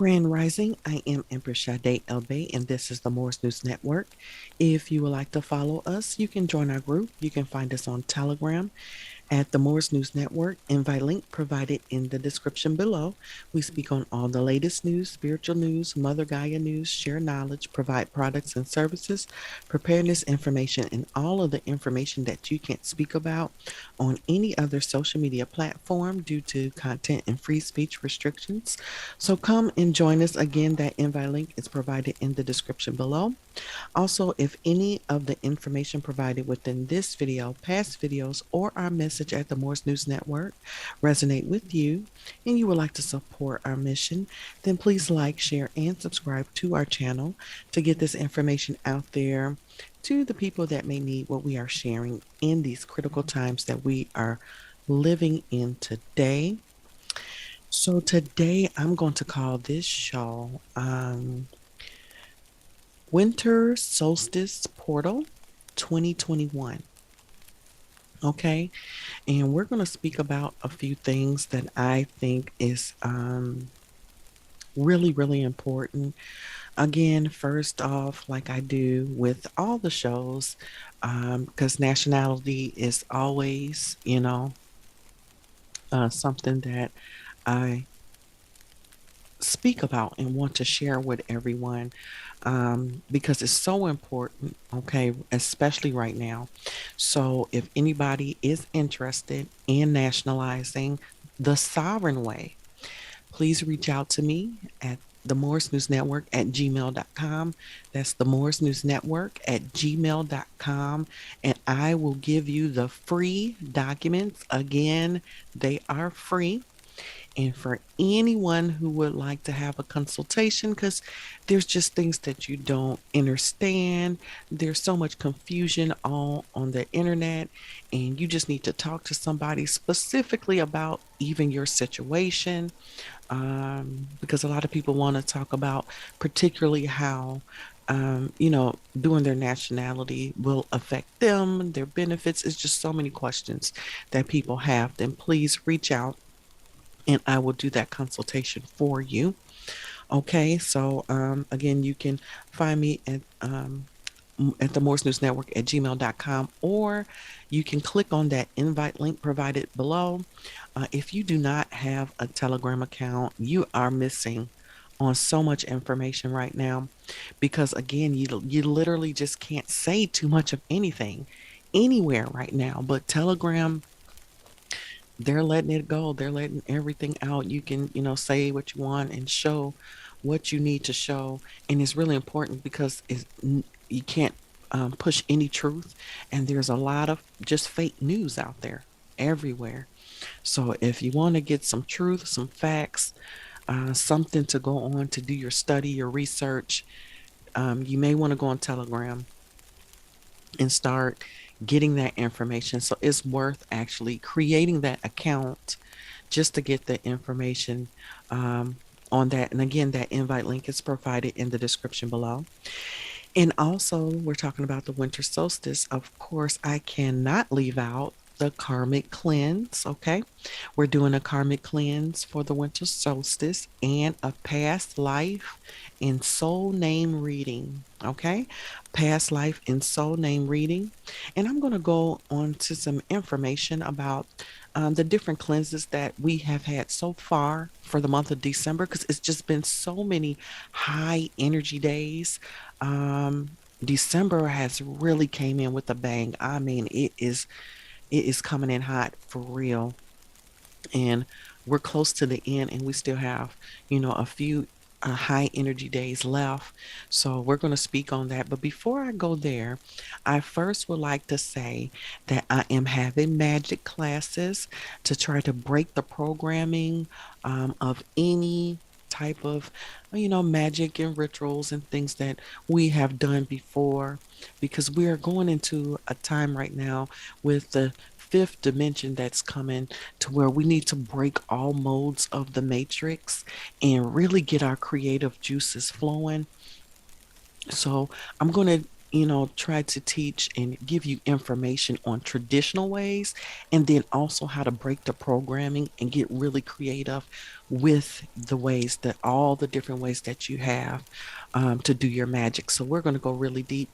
Grand Rising, I am Empress Sade Elbay, and this is the Morris News Network. If you would like to follow us, you can join our group. You can find us on Telegram at the Morris News Network. Invite link provided in the description below. We speak on all the latest news, spiritual news, Mother Gaia news, share knowledge, provide products and services, preparedness information, and all of the information that you can't speak about on any other social media platform due to content and free speech restrictions. So come and join us again. That invite link is provided in the description below. Also, if any of the information provided within this video, past videos, or our message at the Morse News Network resonate with you and you would like to support our mission, then please like, share, and subscribe to our channel to get this information out there to the people that may need what we are sharing in these critical times that we are living in today. So today I'm going to call this show Winter Solstice Portal 2021. Okay, and we're going to speak about a few things that I think is really, really important. Again, first off, like I do with all the shows, because nationality is always, something that I speak about and want to share with everyone because it's so important, okay, especially right now. So, if anybody is interested in nationalizing the sovereign way, please reach out to me at the Morris News Network at gmail.com. That's the Morris News Network at gmail.com. And I will give you the free documents. Again, they are free. And for anyone who would like to have a consultation, because there's just things that you don't understand, there's so much confusion on the internet, and you just need to talk to somebody specifically about even your situation. Because a lot of people want to talk about, particularly how. Doing their nationality will affect them, their benefits. It's just so many questions that people have. Then please reach out and I will do that consultation for you. Okay, so again, you can find me at the Morse News Network at gmail.com, or you can click on that invite link provided below. If you do not have a Telegram account, you are missing on so much information right now because again, you literally just can't say too much of anything anywhere right now, but Telegram, they're letting it go. They're letting everything out. You can, say what you want and show what you need to show. And it's really important because you can't push any truth. And there's a lot of just fake news out there everywhere. So if you want to get some truth, some facts, something to go on to do your study, your research, you may want to go on Telegram and start getting that information. So it's worth actually creating that account just to get the information on that. And again, that invite link is provided in the description below. And also, we're talking about the winter solstice. Of course, I cannot leave out the karmic cleanse. Okay. We're doing a karmic cleanse for the winter solstice and a past life and soul name reading. Okay. Past life and soul name reading. And I'm going to go on to some information about the different cleanses that we have had so far for the month of December because it's just been so many high energy days. December has really came in with a bang. I mean, it is coming in hot for real. And we're close to the end and we still have, a few high energy days left. So we're going to speak on that. But before I go there, I first would like to say that I am having magic classes to try to break the programming of any type of magic and rituals and things that we have done before because we are going into a time right now with the fifth dimension that's coming to where we need to break all modes of the matrix and really get our creative juices flowing. So I'm going to try to teach and give you information on traditional ways, and then also how to break the programming and get really creative with the ways that all the different ways that you have to do your magic. So we're going to go really deep.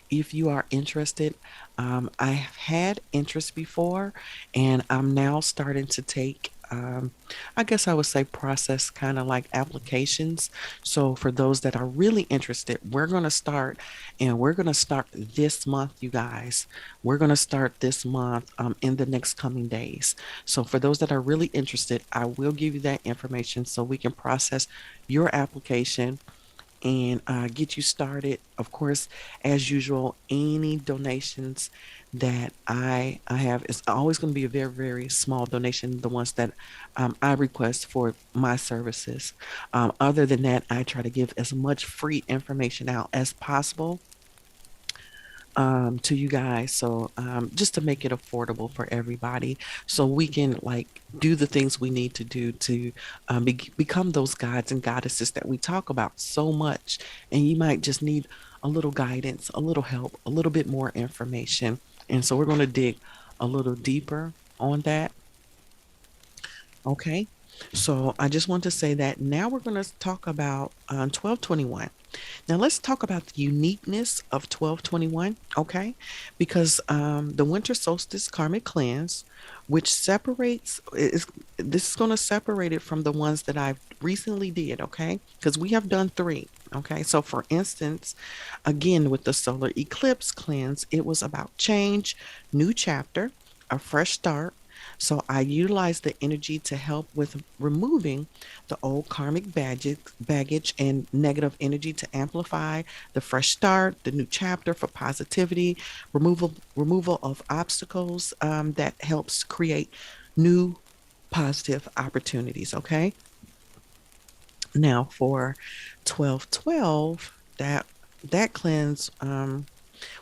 If you are interested, I have had interest before, and I'm now starting to take, I guess I would say, process kind of like applications. So for those that are really interested, we're going to start this month, you guys. We're going to start this month in the next coming days. So for those that are really interested, I will give you that information so we can process your application and get you started. Of course, as usual, any donations that I have is always going to be a very, very small donation, the ones that I request for my services. Other than that, I try to give as much free information out as possible to you guys. So just to make it affordable for everybody, so we can like do the things we need to do to become those gods and goddesses that we talk about so much. And you might just need a little guidance, a little help, a little bit more information. And so we're going to dig a little deeper on that. Okay. So I just want to say that now we're going to talk about 1221. Now let's talk about the uniqueness of 1221, okay? Because the winter solstice karmic cleanse, which separates is this is going to separate it from the ones that I've recently did, okay? Because we have done three, okay? So for instance, again with the solar eclipse cleanse, it was about change, new chapter, a fresh start. So I utilized the energy to help with removing the old karmic baggage and negative energy to amplify the fresh start, the new chapter for positivity, removal of obstacles that helps create new positive opportunities. Okay. Now for 1212, that cleanse,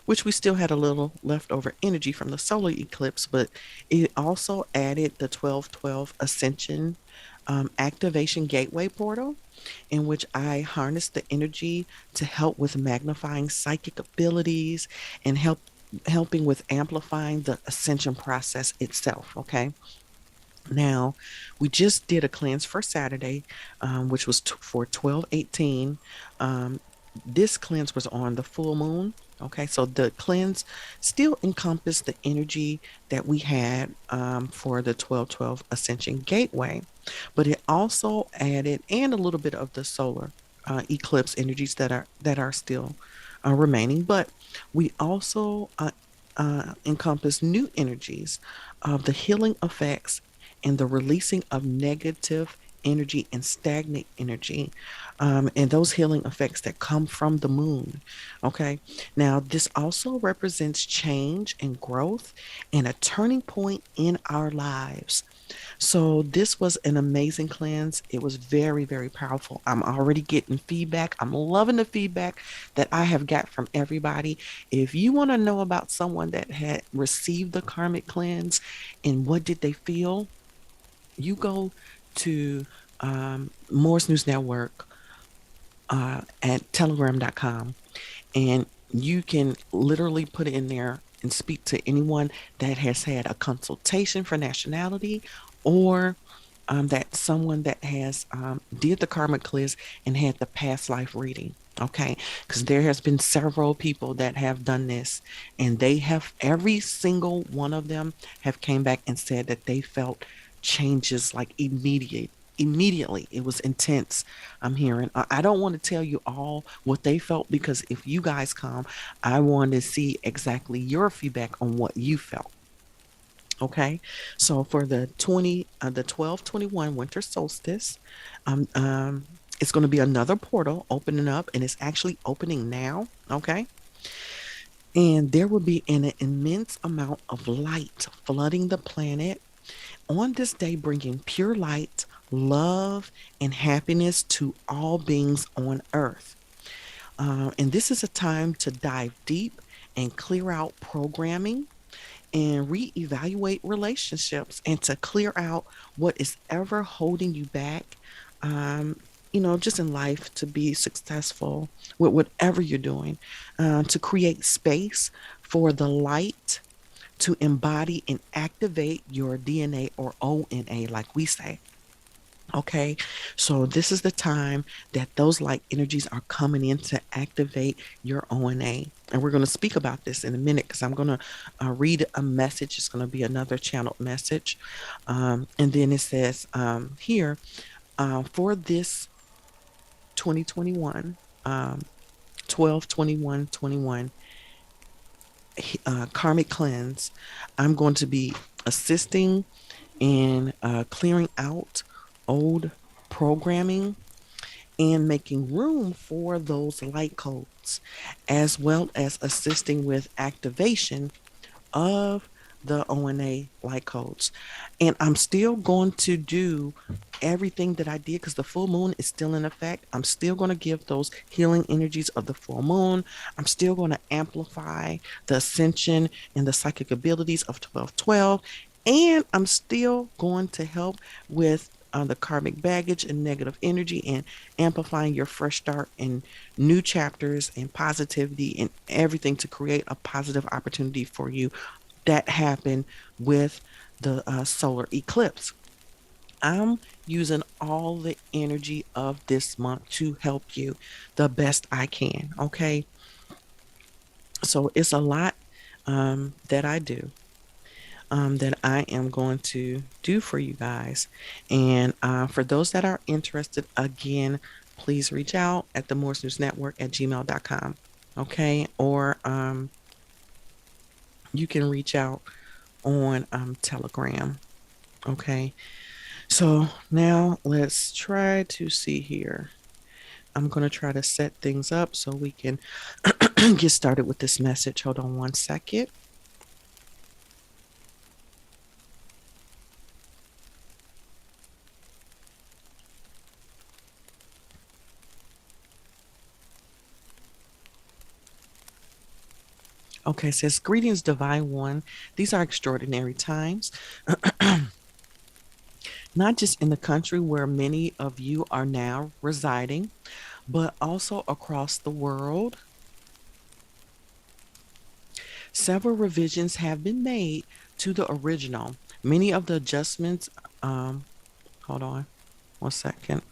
which we still had a little leftover energy from the solar eclipse, but it also added the 1212 Ascension activation gateway portal, in which I harnessed the energy to help with magnifying psychic abilities and helping with amplifying the ascension process itself. Okay. Now, we just did a cleanse for Saturday, which was for 12/18. This cleanse was on the full moon. Okay, so the cleanse still encompassed the energy that we had for the 12/12 Ascension Gateway, but it also added and a little bit of the solar eclipse energies that are still remaining. But we also encompass new energies of the healing effects and the releasing of negative energy and stagnant energy, and those healing effects that come from the moon. Okay. Now, this also represents change and growth and a turning point in our lives. So this was an amazing cleanse. It was very, very powerful. I'm already getting feedback. I'm loving the feedback that I have got from everybody. If you want to know about someone that had received the karmic cleanse and what did they feel, you go to Moore's News Network at telegram.com, and you can literally put it in there and speak to anyone that has had a consultation for nationality, or that someone that has did the karmic quiz and had the past life reading. Okay, because there has been several people that have done this, and they have every single one of them have came back and said that they felt changes like immediately. It was intense. I'm hearing. I don't want to tell you all what they felt, because if you guys come, I want to see exactly your feedback on what you felt. Okay, so for the 12/21 winter solstice, it's going to be another portal opening up, and it's actually opening now. Okay, and there will be an immense amount of light flooding the planet on this day, bringing pure light, love, and happiness to all beings on Earth. And this is a time to dive deep and clear out programming and reevaluate relationships, and to clear out what is ever holding you back. Um, just in life to be successful with whatever you're doing, to create space for the light to embody and activate your DNA or ONA, like we say. Okay, so this is the time that those light energies are coming in to activate your ONA. And we're going to speak about this in a minute because I'm going to read a message. It's going to be another channeled message. And then it says here for this 2021, 12/21/21 karmic cleanse, I'm going to be assisting in clearing out old programming and making room for those light codes, as well as assisting with activation of the ONA light codes. And I'm still going to do everything that I did because the full moon is still in effect. I'm still going to give those healing energies of the full moon. I'm still going to amplify the ascension and the psychic abilities of 12/12. And I'm still going to help with the karmic baggage and negative energy and amplifying your fresh start and new chapters and positivity and everything to create a positive opportunity for you that happened with the solar eclipse. I'm using all the energy of this month to help you the best I can. Okay. So it's a lot that I do. That I am going to do for you guys. And for those that are interested, again, please reach out at the Morse News Network at gmail.com. Okay. Or you can reach out on Telegram. Okay. So now let's try to see here. I'm going to try to set things up so we can get started with this message. Hold on one second. Okay, it says, greetings, Divine One. These are extraordinary times, not just in the country where many of you are now residing, but also across the world. Several revisions have been made to the original. Many of the adjustments, hold on one second.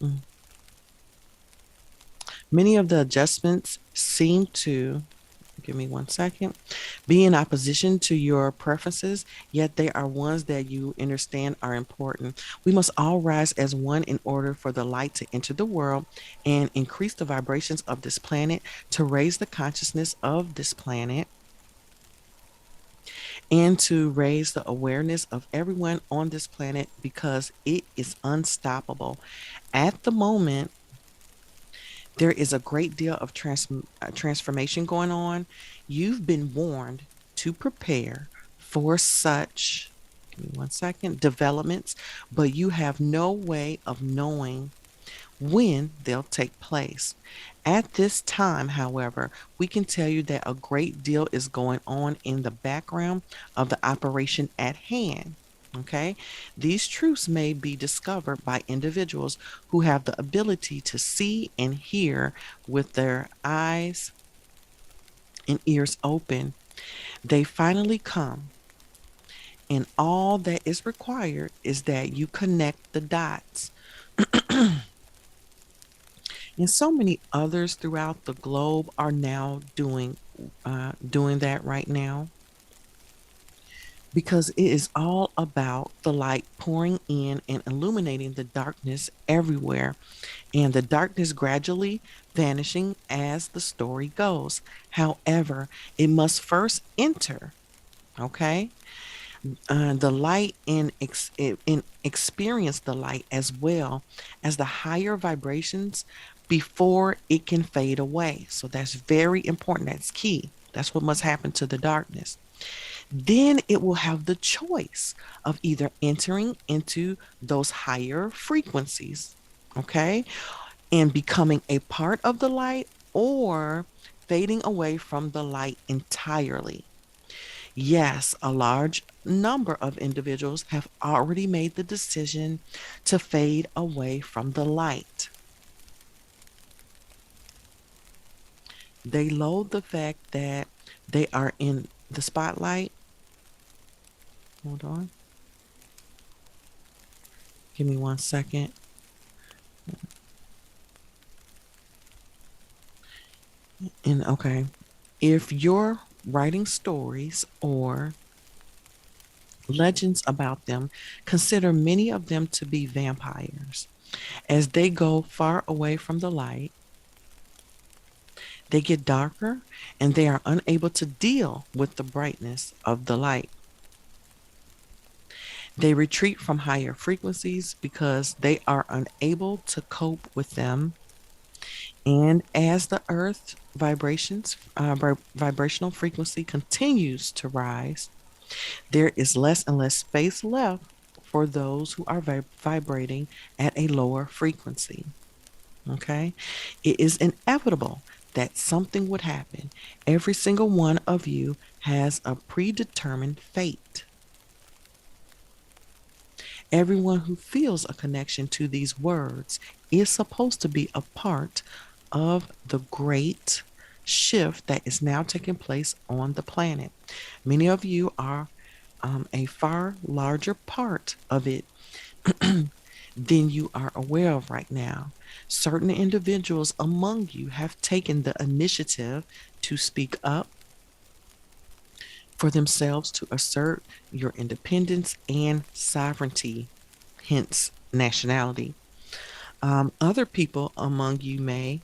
Mm. Many of the adjustments seem to, give me one second, be in opposition to your preferences, yet they are ones that you understand are important. We must all rise as one in order for the light to enter the world and increase the vibrations of this planet to raise the consciousness of this planet and to raise the awareness of everyone on this planet because it is unstoppable. At the moment, there is a great deal of transformation going on. You've been warned to prepare for such, give me one second, developments, but you have no way of knowing when they'll take place. At this time, however, we can tell you that a great deal is going on in the background of the operation at hand. Okay, these truths may be discovered by individuals who have the ability to see and hear with their eyes and ears open. They finally come, and all that is required is that you connect the dots. And so many others throughout the globe are now doing that right now because it is all about the light pouring in and illuminating the darkness everywhere, and the darkness gradually vanishing as the story goes. However, it must first enter. Okay, the light and experience the light as well as the higher vibrations before it can fade away. So that's very important. That's key. That's what must happen to the darkness. Then it will have the choice of either entering into those higher frequencies, okay, and becoming a part of the light or fading away from the light entirely. Yes, a large number of individuals have already made the decision to fade away from the light. They loathe the fact that they are in the spotlight. Hold on. Give me 1 second. And okay, if you're writing stories or legends about them, consider many of them to be vampires. As they go far away from the light, they get darker and they are unable to deal with the brightness of the light. They retreat from higher frequencies because they are unable to cope with them. And as the Earth's vibrational frequency continues to rise, there is less and less space left for those who are vibrating at a lower frequency. Okay? It is inevitable that something would happen. Every single one of you has a predetermined fate. Everyone who feels a connection to these words is supposed to be a part of the great shift that is now taking place on the planet. Many of you are a far larger part of it than you are aware of right now. Certain individuals among you have taken the initiative to speak up for themselves to assert your independence and sovereignty, hence nationality. Other people among you may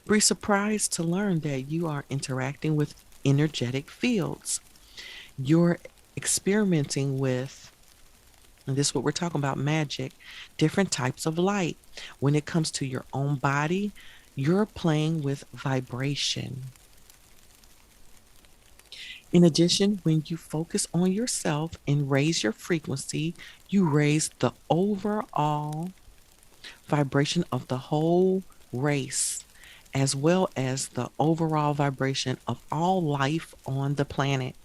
be surprised to learn that you are interacting with energetic fields. You're experimenting with, and this is what we're talking about, magic, different types of light. When it comes to your own body, you're playing with vibration. In addition, when you focus on yourself and raise your frequency, you raise the overall vibration of the whole race, as well as the overall vibration of all life on the planet.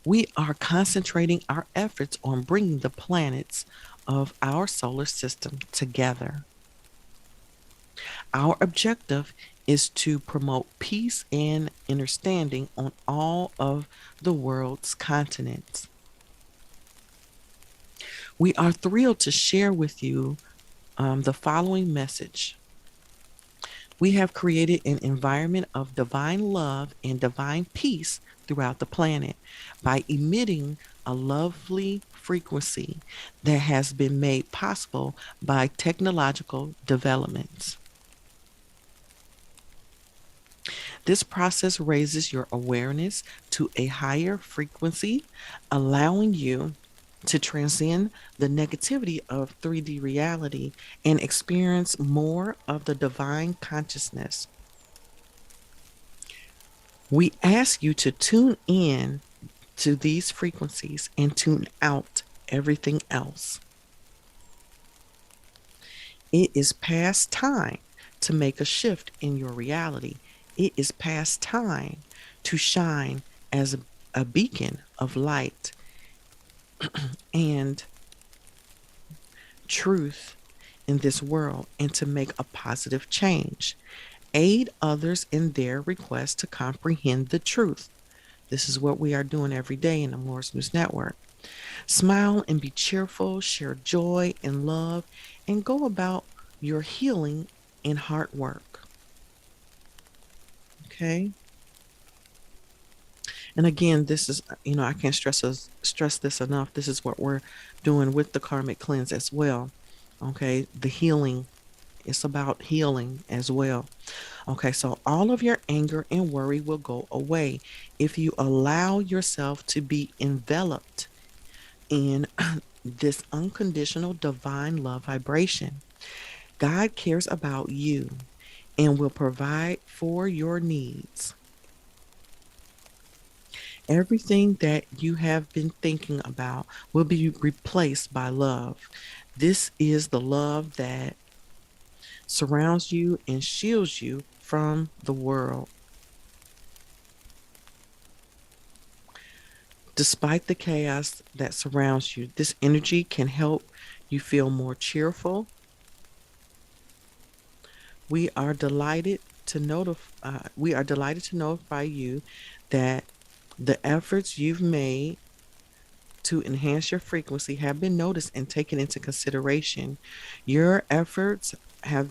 We are concentrating our efforts on bringing the planets of our solar system together. Our objective is to promote peace and understanding on all of the world's continents. We are thrilled to share with you the following message. We have created an environment of divine love and divine peace throughout the planet by emitting a lovely frequency that has been made possible by technological developments. This process raises your awareness to a higher frequency, allowing you to transcend the negativity of 3D reality and experience more of the divine consciousness. We ask you to tune in to these frequencies and tune out everything else. It is past time to make a shift in your reality. It is past time to shine as a beacon of light and truth in this world and to make a positive change. Aid others in their request to comprehend the truth. This is what we are doing every day in the Morris News Network. Smile and be cheerful, share joy and love, and go about your healing and heart work. Okay? And again, this is, I can't stress this enough. This is what we're doing with the karmic cleanse as well. Okay? The healing. It's about healing as well. Okay, so all of your anger and worry will go away if you allow yourself to be enveloped in this unconditional divine love vibration. God cares about you and will provide for your needs. Everything that you have been thinking about will be replaced by love. This is the love that surrounds you and shields you from the world. Despite the chaos that surrounds you, this energy can help you feel more cheerful. We are delighted to notify you that the efforts you've made to enhance your frequency have been noticed and taken into consideration. Your efforts have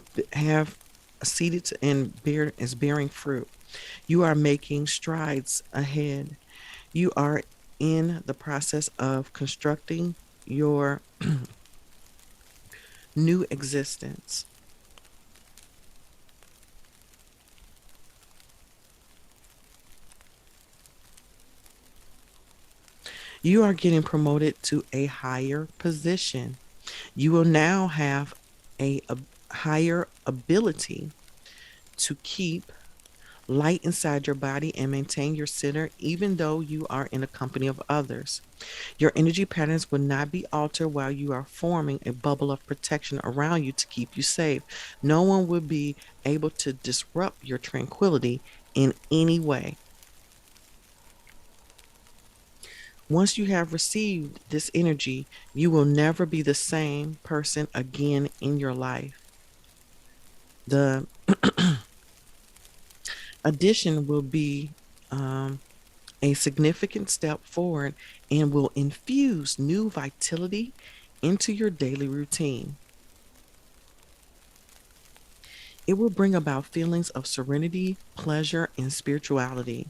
seeded and is bearing fruit. You are making strides ahead. You are in the process of constructing your new existence. You are getting promoted to a higher position. You will now have a higher ability to keep light inside your body and maintain your center even though you are in the company of others. Your energy patterns will not be altered while you are forming a bubble of protection around you to keep you safe. No one will be able to disrupt your tranquility in any way. Once you have received this energy, you will never be the same person again in your life. The addition will be a significant step forward and will infuse new vitality into your daily routine. It will bring about feelings of serenity, pleasure, and spirituality.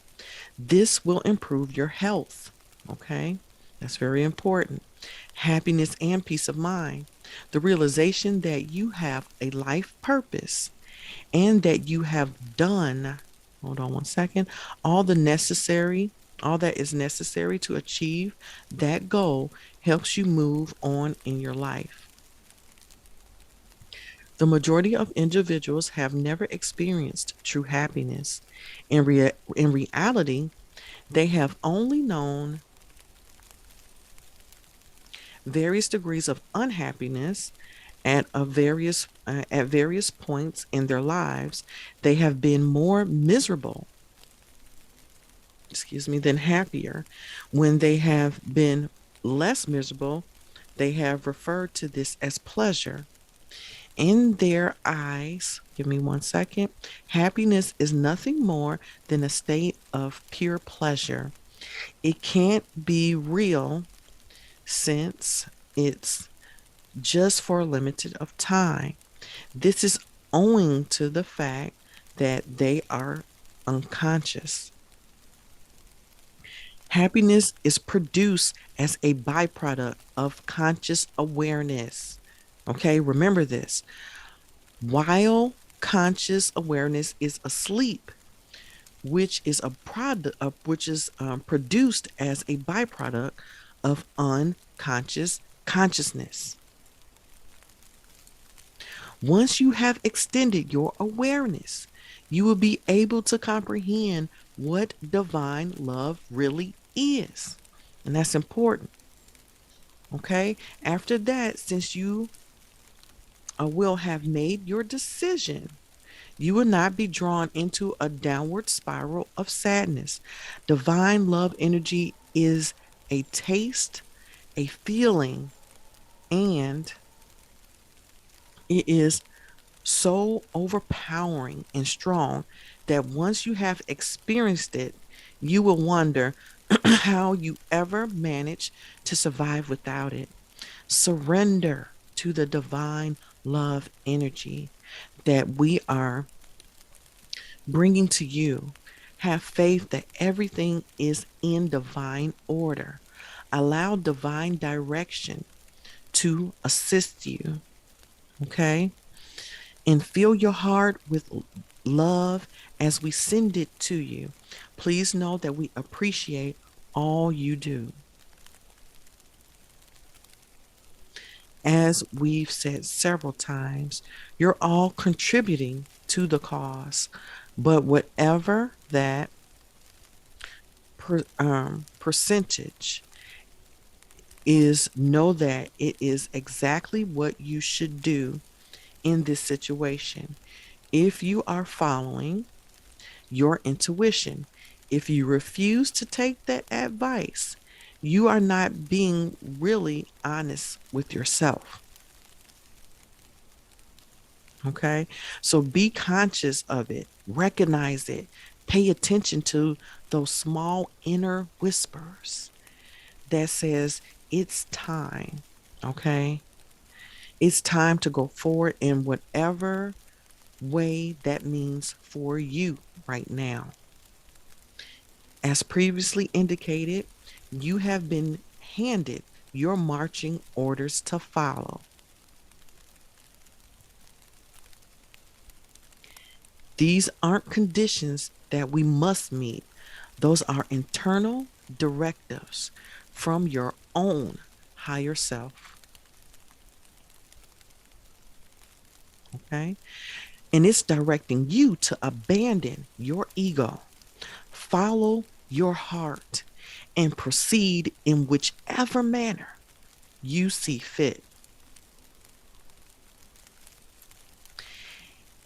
This will improve your health. Okay, that's very important. Happiness and peace of mind. The realization that you have a life purpose and that you have done, hold on one second, all the necessary, all that is necessary to achieve that goal helps you move on in your life. The majority of individuals have never experienced true happiness. In reality, they have only known various degrees of unhappiness at various points in their lives. They have been more miserable, than happier. When they have been less miserable, they have referred to this as pleasure. In their eyes, give me one second, happiness is nothing more than a state of pure pleasure. It can't be real since it's just for a limited of time. This is owing to the fact that they are unconscious. Happiness is produced as a byproduct of conscious awareness. Okay, remember this. While conscious awareness is asleep, which is a product of which is produced as a byproduct of unconscious consciousness. Once you have extended your awareness, you will be able to comprehend what divine love really is. And that's important. Okay. After that, since you will have made your decision, you will not be drawn into a downward spiral of sadness. Divine love energy is a taste, a feeling, and it is so overpowering and strong that once you have experienced it, you will wonder how you ever managed to survive without it. Surrender to the divine love energy that we are bringing to you. Have faith that everything is in divine order. Allow divine direction to assist you. Okay? And fill your heart with love as we send it to you. Please know that we appreciate all you do. As we've said several times, you're all contributing to the cause. But whatever that percentage is, know that it is exactly what you should do in this situation. If you are following your intuition, if you refuse to take that advice, you are not being really honest with yourself. Okay. So be conscious of it, recognize it, pay attention to those small inner whispers that says it's time. Okay. It's time to go forward in whatever way that means for you right now. As previously indicated, you have been handed your marching orders to follow. These aren't conditions that we must meet. Those are internal directives from your own higher self. Okay. And it's directing you to abandon your ego, follow your heart, and proceed in whichever manner you see fit.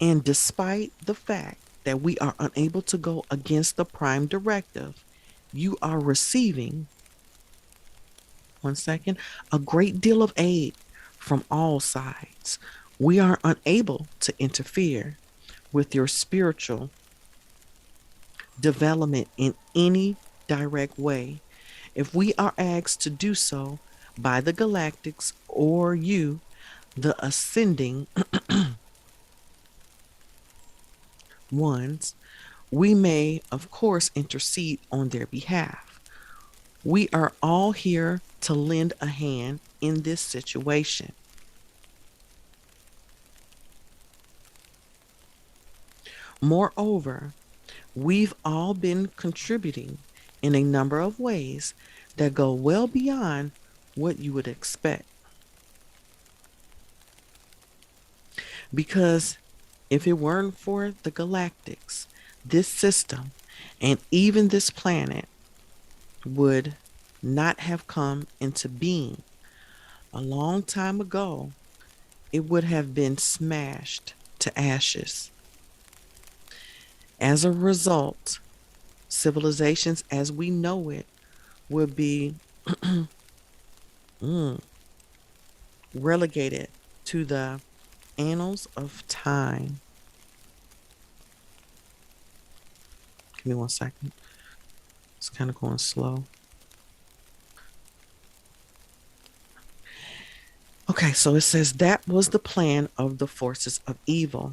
And despite the fact that we are unable to go against the prime directive, you are receiving, one second, a great deal of aid from all sides. We are unable to interfere with your spiritual development in any direct way. If we are asked to do so by the galactics or you, the ascending ones, we may, of course, intercede on their behalf. We are all here to lend a hand in this situation. Moreover, we've all been contributing in a number of ways that go well beyond what you would expect. Because if it weren't for the galactics, this system, and even this planet would not have come into being. A long time ago, it would have been smashed to ashes. As a result, civilizations as we know it would be mm, relegated to the annals of time. Give me one second. It's kind of going slow. Okay, so it says that was the plan of the forces of evil.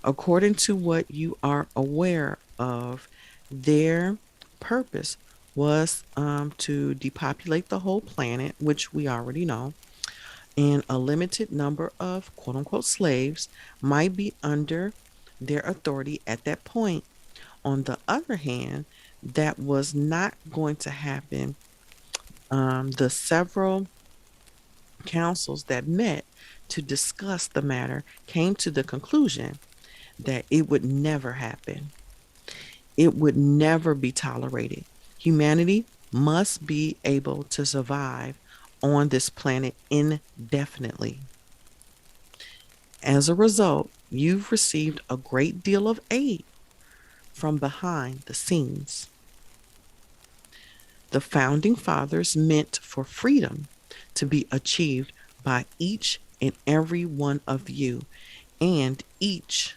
According to what you are aware of, their purpose was to depopulate the whole planet, which we already know, and a limited number of quote unquote slaves might be under their authority at that point. On the other hand, that was not going to happen. The several councils that met to discuss the matter came to the conclusion that it would never happen. It would never be tolerated. Humanity must be able to survive on this planet indefinitely. As a result, you've received a great deal of aid from behind the scenes. The founding fathers meant for freedom to be achieved by each and every one of you, and each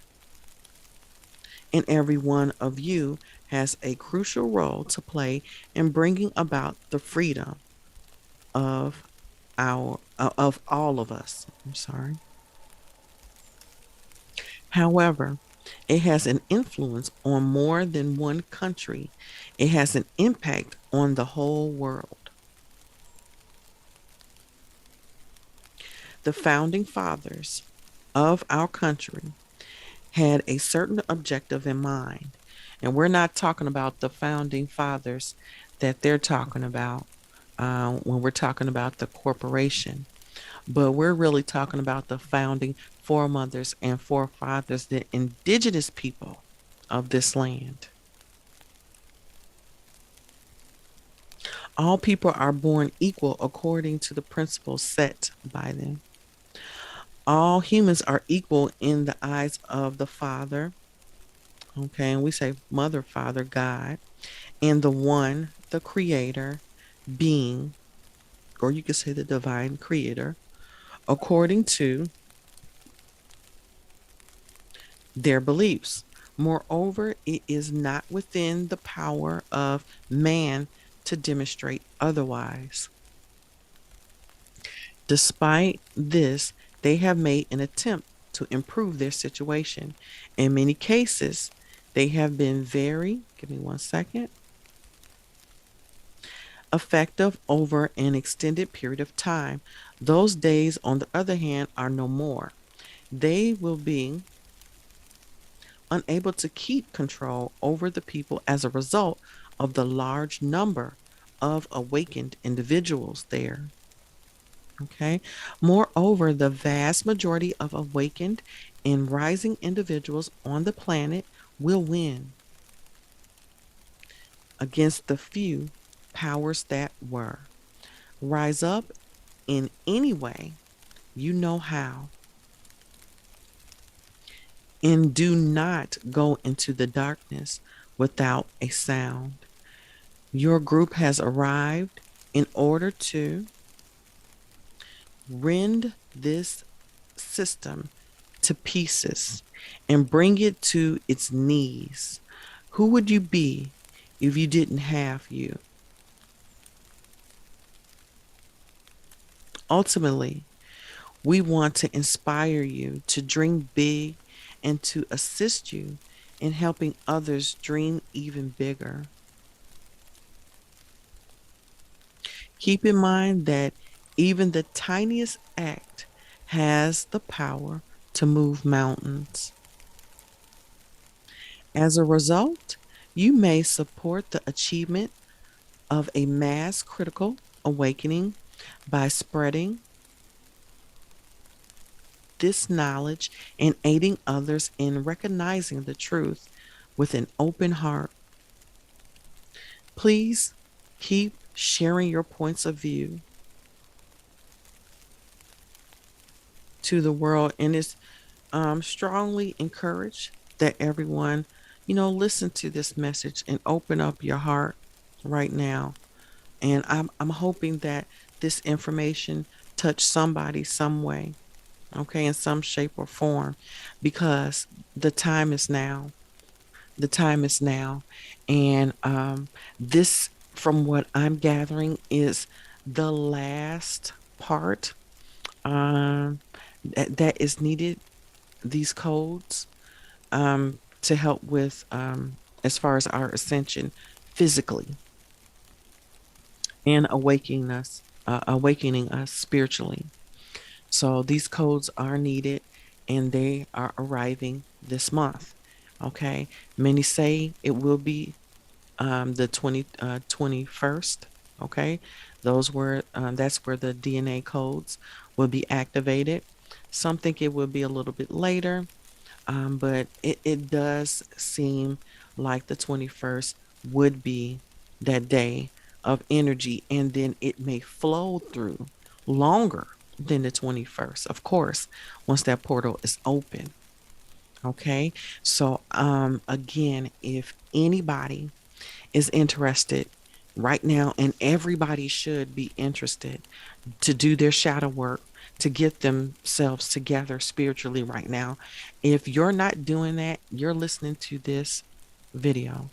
and every one of you has a crucial role to play in bringing about the freedom of of all of us. I'm sorry. However, it has an influence on more than one country. It has an impact on the whole world. The founding fathers of our country had a certain objective in mind. And we're not talking about the founding fathers that they're talking about when we're talking about the corporation, but we're really talking about the founding foremothers and forefathers, the indigenous people of this land. All people are born equal according to the principles set by them. All humans are equal in the eyes of the Father. Okay, and we say Mother, Father, God, and the one, the Creator, being, or you could say the divine Creator, according to their beliefs. Moreover, it is not within the power of man to demonstrate otherwise. Despite this, they have made an attempt to improve their situation. In many cases, they have been very, give me 1 second, effective over an extended period of time. Those days, on the other hand, are no more. They will be unable to keep control over the people as a result of the large number of awakened individuals there. Okay. Moreover, the vast majority of awakened and rising individuals on the planet will win against the few powers that were. Rise up in any way you know how, and do not go into the darkness without a sound. Your group has arrived in order to rend this system to pieces and bring it to its knees. Who would you be if you didn't have you? Ultimately, we want to inspire you to dream big and to assist you in helping others dream even bigger. Keep in mind that even the tiniest act has the power to move mountains. As a result, you may support the achievement of a mass critical awakening by spreading this knowledge and aiding others in recognizing the truth with an open heart. Please keep sharing your points of view to the world, and it's strongly encouraged that everyone, listen to this message and open up your heart right now. And I'm hoping that this information touched somebody some way, okay, in some shape or form, because the time is now. The time is now. And this, from what I'm gathering, is the last part that is needed, these codes, to help with, as far as our ascension physically and awakening us spiritually. So these codes are needed and they are arriving this month. Okay. Many say it will be the 21st. Okay. That's where the DNA codes will be activated. Some think it will be a little bit later, but it does seem like the 21st would be that day of energy, and then it may flow through longer than the 21st, of course, once that portal is open. Okay. So, again, if anybody is interested right now, and everybody should be interested to do their shadow work, to get themselves together spiritually right now. If you're not doing that, you're listening to this video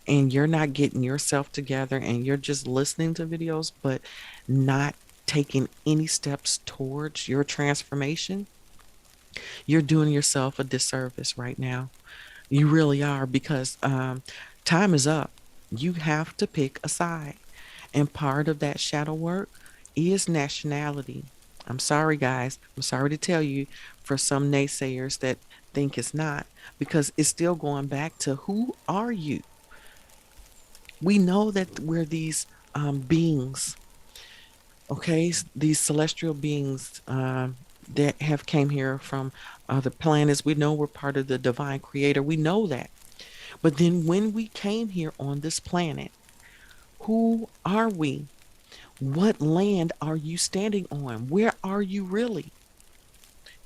and you're not getting yourself together and you're just listening to videos, but not taking any steps towards your transformation, you're doing yourself a disservice right now. You really are, because time is up. You have to pick a side. And part of that shadow work is nationality. I'm sorry, guys. I'm sorry to tell you, for some naysayers that think it's not, because it's still going back to who are you? We know that we're these beings, okay? These celestial beings that have came here from other planets. We know we're part of the divine creator. We know that. But then when we came here on this planet, who are we? What land are you standing on? Where are you really?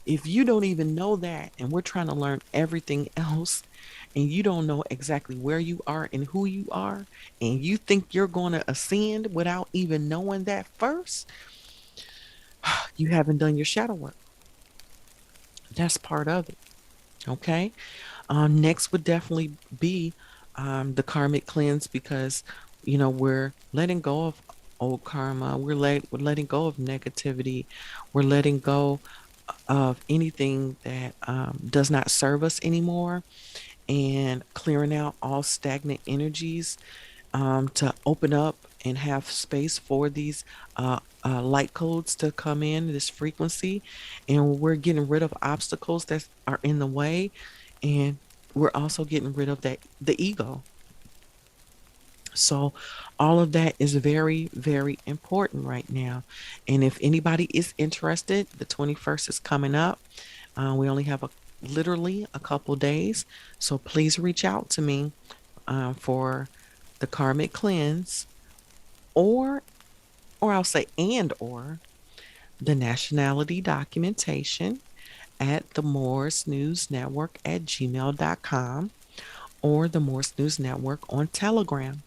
If you don't even know that, and we're trying to learn everything else, and you don't know exactly where you are and who you are, and you think you're going to ascend without even knowing that first, you haven't done your shadow work. That's part of it. Okay. Next would definitely be the karmic cleanse, because we're letting go of old karma. We're letting go of negativity. We're letting go of anything that does not serve us anymore, and clearing out all stagnant energies, to open up and have space for these light codes to come in, this frequency. And we're getting rid of obstacles that are in the way. And we're also getting rid of the ego. So all of that is very, very important right now. And if anybody is interested, the 21st is coming up. We only have literally a couple days. So please reach out to me for the karmic cleanse, or I'll say or the nationality documentation at the Moors News Network at gmail.com, or the Moors News Network on Telegram.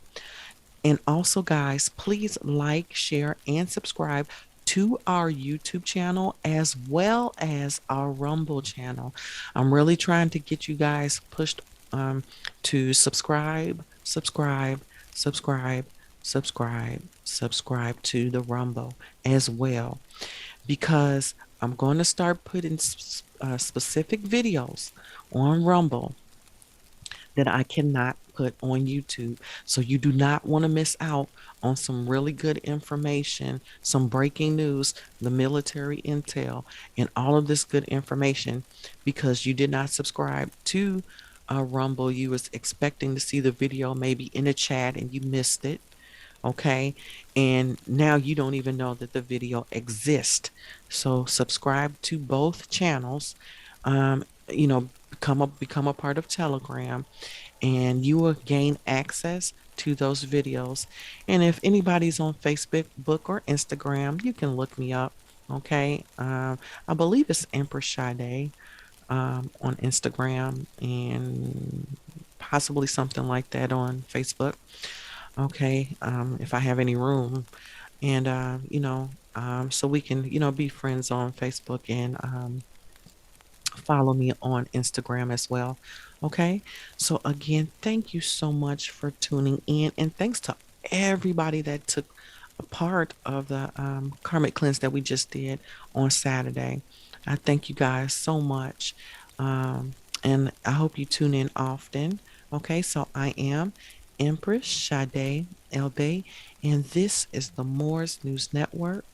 And also, guys, please like, share, and subscribe to our YouTube channel as well as our Rumble channel. I'm really trying to get you guys pushed to subscribe, subscribe to the Rumble as well, because I'm going to start putting specific videos on Rumble that I cannot put on YouTube. So you do not want to miss out on some really good information, some breaking news, the military intel, and all of this good information, because you did not subscribe to Rumble. You was expecting to see the video maybe in a chat and you missed it. Okay. And now you don't even know that the video exists. So subscribe to both channels. Become a part of Telegram, and you will gain access to those videos. And if anybody's on Facebook, book, or Instagram, you can look me up. Okay. I believe it's Empress Sade on Instagram, and possibly something like that on Facebook. Okay. If I have any room. And, so we can, be friends on Facebook, and follow me on Instagram as well. Okay. So, again, thank you so much for tuning in. And thanks to everybody that took a part of the karmic cleanse that we just did on Saturday. I thank you guys so much. And I hope you tune in often. Okay. So, I am Empress Sade Elbe, and this is the Moors News Network.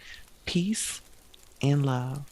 Peace and love.